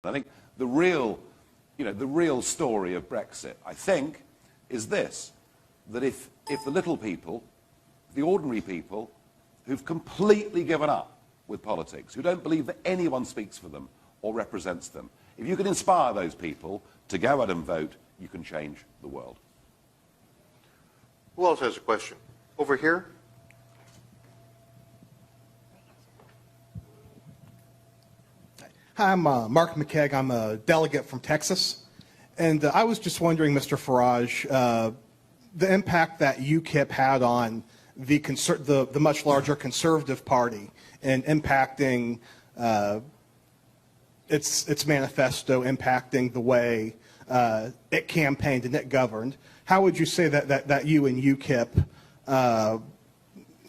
I think the real, the real story of Brexit, I think, is this, that if the little people, the ordinary people, who've completely given up with politics, who don't believe that anyone speaks for them or represents them, if you can inspire those people to go out and vote, you can change the world. Who else has a question? Over here? Hi, I'm Mark McKegg. I'm a delegate from Texas. And I was just wondering, Mr. Farage, the impact that UKIP had on the much larger Conservative Party and impacting its manifesto, impacting the way it campaigned and it governed. How would you say that you and UKIP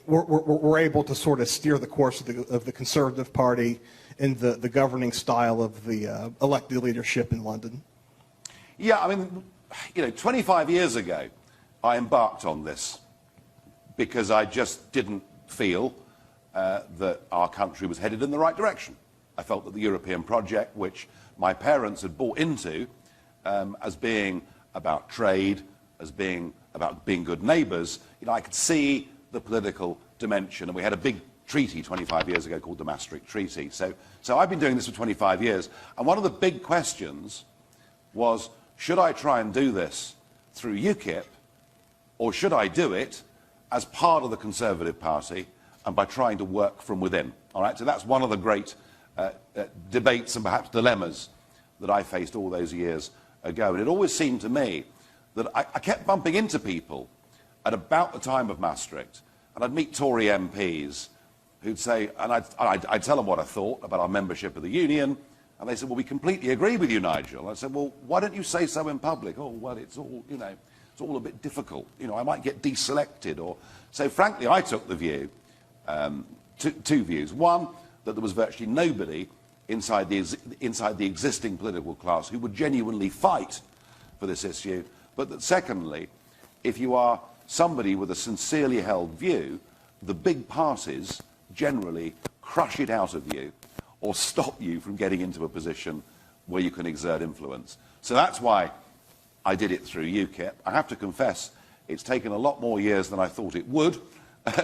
were able to sort of steer the course of the Conservative Party in the governing style of the elected leadership in London? Yeah, I mean, 25 years ago, I embarked on this because I just didn't feel that our country was headed in the right direction. I felt that the European project, which my parents had bought into as being about trade, as being about being good neighbours, I could see the political dimension. And we had a big treaty 25 years ago called the Maastricht Treaty. So I've been doing this for 25 years. And one of the big questions was, should I try and do this through UKIP, or should I do it as part of the Conservative Party and by trying to work from within? All right, so that's one of the great debates and perhaps dilemmas that I faced all those years ago. And it always seemed to me that I kept bumping into people at about the time of Maastricht, and I'd meet Tory MPs who'd say, and I'd tell them what I thought about our membership of the Union, and they said, well, we completely agree with you, Nigel. I said, well, why don't you say so in public? Oh, well, it's all, it's all a bit difficult. I might get deselected. Or so, frankly, I took the view, two views. One, that there was virtually nobody inside the existing political class who would genuinely fight for this issue, but that secondly, if you are somebody with a sincerely held view, the big parties generally crush it out of you or stop you from getting into a position where you can exert influence. So that's why I did it through UKIP. I have to confess, it's taken a lot more years than I thought it would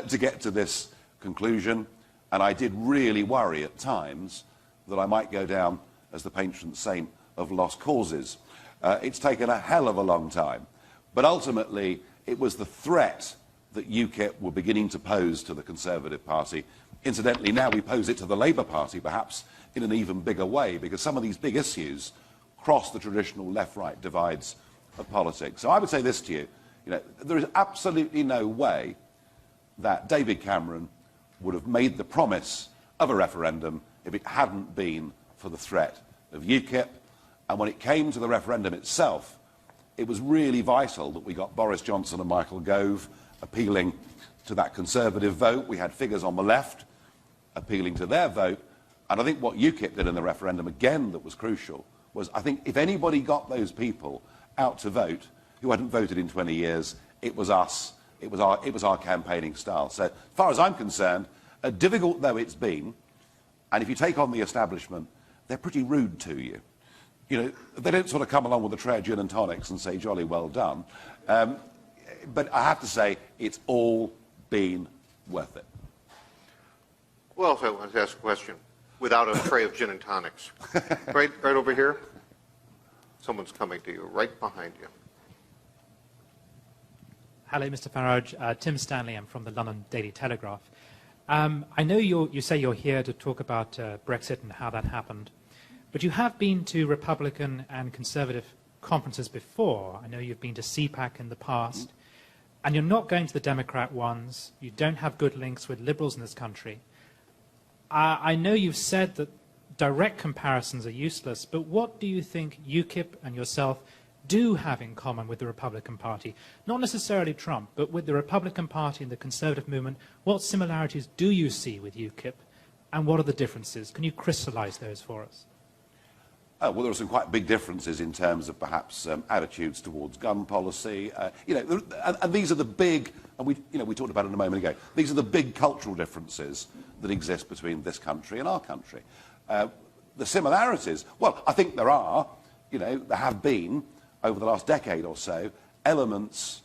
to get to this conclusion, and I did really worry at times that I might go down as the patron saint of lost causes. It's taken a hell of a long time, but ultimately it was the threat that UKIP were beginning to pose to the Conservative Party. Incidentally, now we pose it to the Labour Party, perhaps in an even bigger way, because some of these big issues cross the traditional left-right divides of politics. So I would say this to you, there is absolutely no way that David Cameron would have made the promise of a referendum if it hadn't been for the threat of UKIP. And when it came to the referendum itself, it was really vital that we got Boris Johnson and Michael Gove appealing to that Conservative vote. We had figures on the left appealing to their vote. And I think what UKIP did in the referendum, again, that was crucial, was I think if anybody got those people out to vote who hadn't voted in 20 years, it was us. It was our campaigning style. So as far as I'm concerned, difficult though it's been, and if you take on the establishment, they're pretty rude to you. They don't sort of come along with a tray of gin and tonics and say, jolly well done. But I have to say, it's all been worth it. Who else wants to ask a question without a tray of gin and tonics? Right over here. Someone's coming to you, right behind you. Hello, Mr. Farage. Tim Stanley. I'm from the London Daily Telegraph. I know you say you're here to talk about Brexit and how that happened, but you have been to Republican and Conservative conferences before. I know you've been to CPAC in the past, and you're not going to the Democrat ones. You don't have good links with liberals in this country. I know you've said that direct comparisons are useless, but what do you think UKIP and yourself do have in common with the Republican Party? Not necessarily Trump, but with the Republican Party and the Conservative movement. What similarities do you see with UKIP, and what are the differences? Can you crystallize those for us? Well, there are some quite big differences in terms of perhaps attitudes towards gun policy. And these are the big, and we talked about it a moment ago, these are the big cultural differences that exist between this country and our country. the similarities, well, I think there are, there have been, over the last decade or so, elements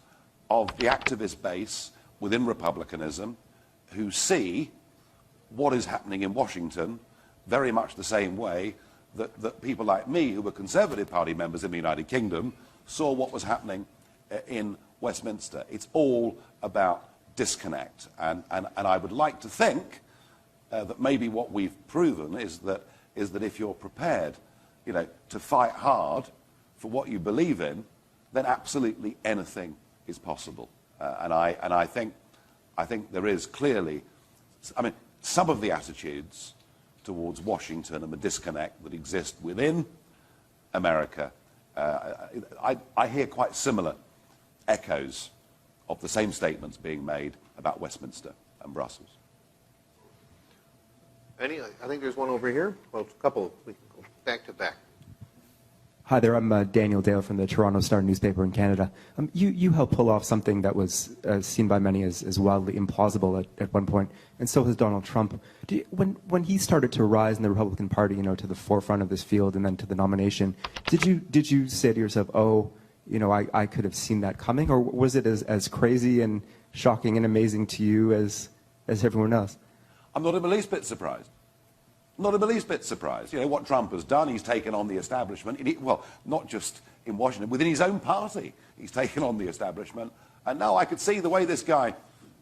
of the activist base within republicanism who see what is happening in Washington very much the same way that people like me, who were Conservative Party members in the United Kingdom, saw what was happening in Westminster. It's all about disconnect. And I would like to think that maybe what we've proven is that if you're prepared, to fight hard for what you believe in, then absolutely anything is possible. And I think there is clearly, some of the attitudes towards Washington and the disconnect that exist within America, I hear quite similar echoes of the same statements being made about Westminster and Brussels. I think there's one over here. Well, a couple. We can go back to back. Hi there, I'm Daniel Dale from the Toronto Star newspaper in Canada. You helped pull off something that was seen by many as wildly implausible at one point, and so has Donald Trump. When he started to rise in the Republican Party, to the forefront of this field and then to the nomination, did you say to yourself, oh, I could have seen that coming, or was it as crazy and shocking and amazing to you as everyone else? I'm not in the least bit surprised. Not in the least bit surprised. What Trump has done, he's taken on the establishment, well, not just in Washington, within his own party, he's taken on the establishment. And now I could see the way this guy,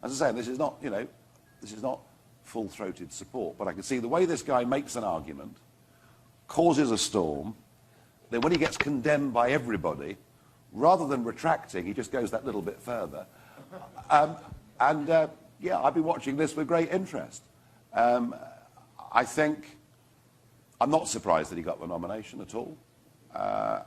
as I say, this is not, this is not full-throated support, but I can see the way this guy makes an argument, causes a storm, then when he gets condemned by everybody, rather than retracting, he just goes that little bit further. Yeah, I've been watching this with great interest. I think I'm not surprised that he got the nomination at all. Well,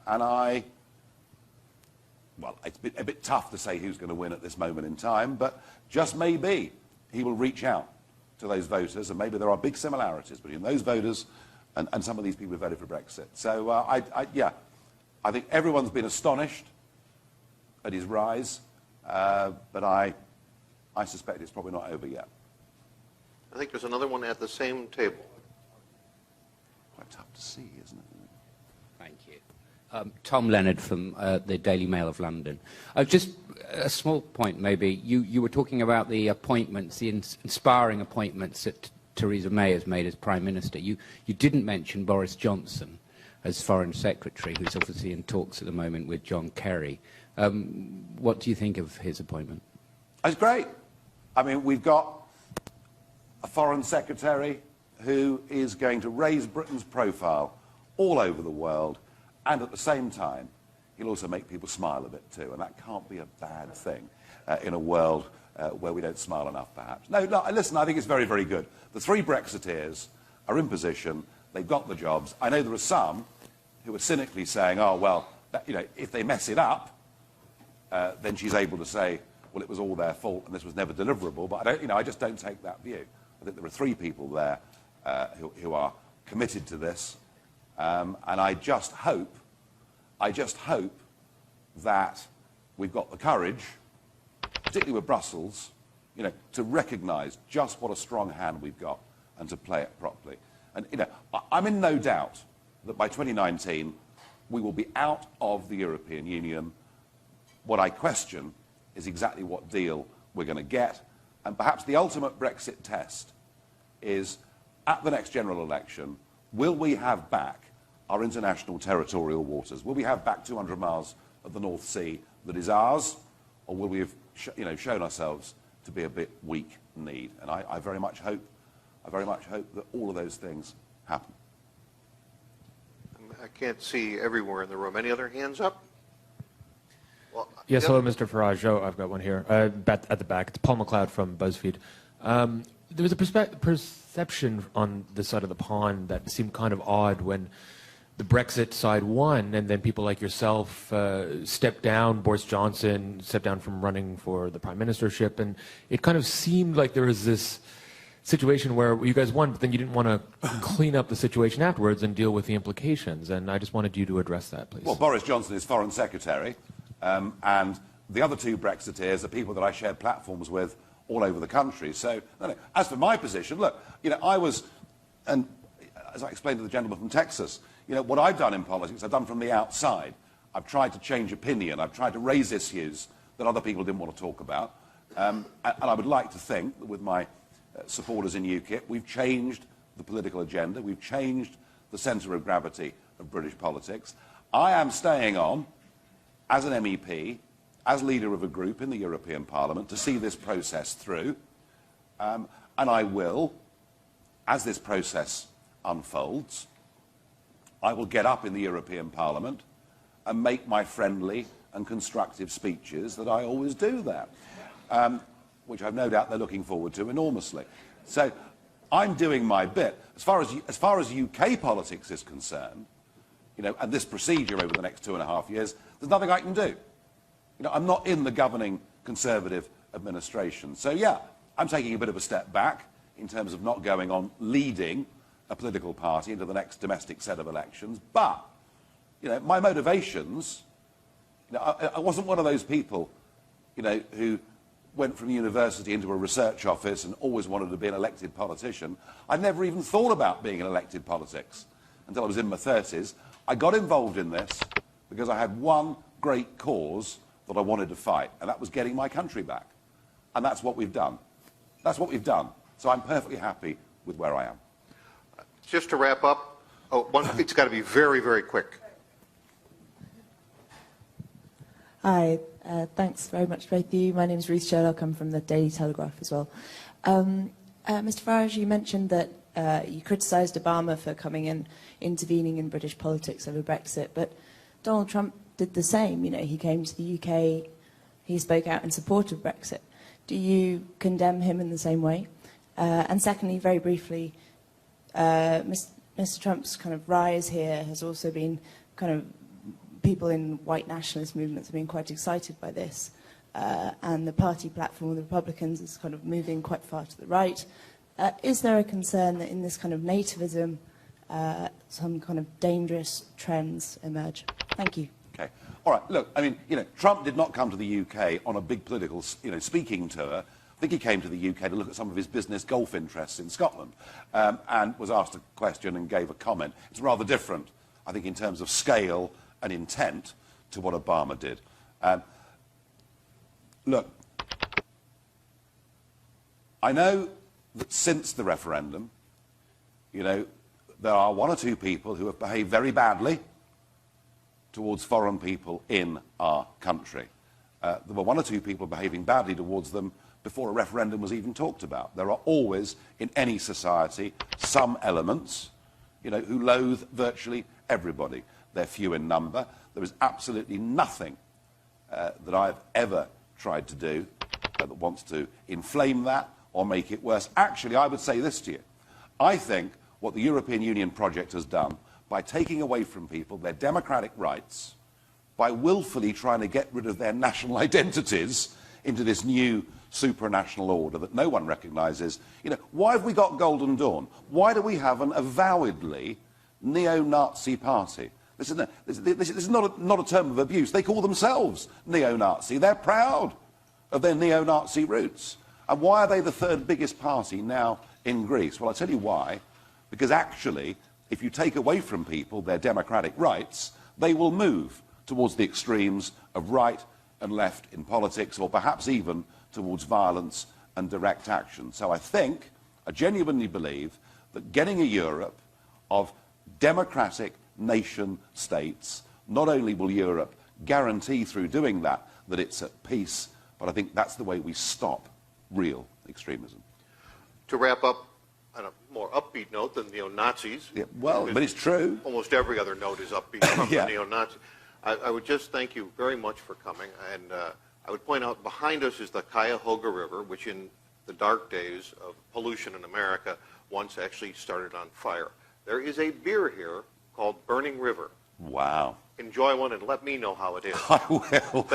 it's a bit tough to say who's going to win at this moment in time, but just maybe he will reach out to those voters, and maybe there are big similarities between those voters and some of these people who voted for Brexit. So, yeah, I think everyone's been astonished at his rise, but I suspect it's probably not over yet. I think there's another one at the same table. Quite tough to see, isn't it? Thank you. Tom Leonard from the Daily Mail of London. Just a small point, maybe. You were talking about the appointments, the inspiring appointments that Theresa May has made as Prime Minister. You didn't mention Boris Johnson as Foreign Secretary, who's obviously in talks at the moment with John Kerry. What do you think of his appointment? It's great. We've got a Foreign Secretary who is going to raise Britain's profile all over the world, and at the same time, he'll also make people smile a bit too, and that can't be a bad thing in a world where we don't smile enough, perhaps. No, listen, I think it's very, very good. The three Brexiteers are in position. They've got the jobs. I know there are some who are cynically saying, oh, well, if they mess it up, then she's able to say, well, it was all their fault and this was never deliverable. But I just don't take that view. I think there are three people there who are committed to this, and I just hope that we've got the courage, particularly with Brussels, to recognise just what a strong hand we've got and to play it properly. And I'm in no doubt that by 2019 we will be out of the European Union. What I question is exactly what deal we're going to get, and perhaps the ultimate Brexit test is, at the next general election, will we have back our international territorial waters? Will we have back 200 miles of the North Sea that is ours, or will we have shown ourselves to be a bit weak-kneed? And I very much hope that all of those things happen. I can't see everywhere in the room. Any other hands up? Well, yes, hello, Mr. Farage. Oh, I've got one here at the back. It's Paul McLeod from BuzzFeed. There was a perception on this side of the pond that seemed kind of odd when the Brexit side won, and then people like yourself stepped down. Boris Johnson stepped down from running for the prime ministership, and it kind of seemed like there was this situation where you guys won, but then you didn't want to clean up the situation afterwards and deal with the implications. And I just wanted you to address that, please. Well, Boris Johnson is Foreign Secretary, and the other two Brexiteers are people that I shared platforms with all over the country. So, as for my position, look, I was, and as I explained to the gentleman from Texas, what I've done in politics, I've done from the outside. I've tried to change opinion. I've tried to raise issues that other people didn't want to talk about. And I would like to think that with my supporters in UKIP, we've changed the political agenda. We've changed the centre of gravity of British politics. I am staying on as an MEP, as leader of a group in the European Parliament, to see this process through. And I will, as this process unfolds, I will get up in the European Parliament and make my friendly and constructive speeches that I always do there, which I've no doubt they're looking forward to enormously. So I'm doing my bit. As far as UK politics is concerned, and this procedure over the next 2.5 years, there's nothing I can do. I'm not in the governing Conservative administration. So yeah, I'm taking a bit of a step back in terms of not going on leading a political party into the next domestic set of elections. But, my motivations, I wasn't one of those people, who went from university into a research office and always wanted to be an elected politician. I never even thought about being in elected politics until I was in my 30s. I got involved in this because I had one great cause that I wanted to fight, and that was getting my country back. And that's what we've done. That's what we've done. So I'm perfectly happy with where I am. Just to wrap up, it's got to be very, very quick. Hi, thanks very much, both of you. My name is Ruth Sherlock. I'm from the Daily Telegraph as well. Mr. Farage, you mentioned that you criticised Obama for intervening in British politics over Brexit, but Donald Trump did the same. He came to the UK, he spoke out in support of Brexit. Do you condemn him in the same way? And secondly, very briefly, Mr. Trump's kind of rise here has also been people in white nationalist movements have been quite excited by this. And the party platform of the Republicans is kind of moving quite far to the right. Is there a concern that in this kind of nativism, some kind of dangerous trends emerge? Thank you. Okay. All right. Look, Trump did not come to the UK on a big political, speaking tour. I think he came to the UK to look at some of his business golf interests in Scotland, and was asked a question and gave a comment. It's rather different, I think, in terms of scale and intent to what Obama did. Look, I know that since the referendum, there are one or two people who have behaved very badly towards foreign people in our country. There were one or two people behaving badly towards them before a referendum was even talked about. There are always, in any society, some elements, who loathe virtually everybody. They're few in number. There is absolutely nothing that I've ever tried to do that wants to inflame that or make it worse. Actually, I would say this to you. I think what the European Union project has done by taking away from people their democratic rights, by willfully trying to get rid of their national identities into this new supranational order that no one recognises. Why have we got Golden Dawn? Why do we have an avowedly neo-Nazi party? This is not a term of abuse. They call themselves neo-Nazi. They're proud of their neo-Nazi roots. And why are they the third biggest party now in Greece? Well, I'll tell you why. Because actually, if you take away from people their democratic rights, they will move towards the extremes of right and left in politics, or perhaps even towards violence and direct action. So I genuinely believe that getting a Europe of democratic nation states, not only will Europe guarantee through doing that it's at peace, but I think that's the way we stop real extremism. To wrap up on a more upbeat note than neo-Nazis. Yeah, well, but it's true. Almost every other note is upbeat from Yeah. the neo-Nazi. I would just thank you very much for coming, and I would point out behind us is the Cuyahoga River, which in the dark days of pollution in America once actually started on fire. There is a beer here called Burning River. Wow. Enjoy one and let me know how it is. I will.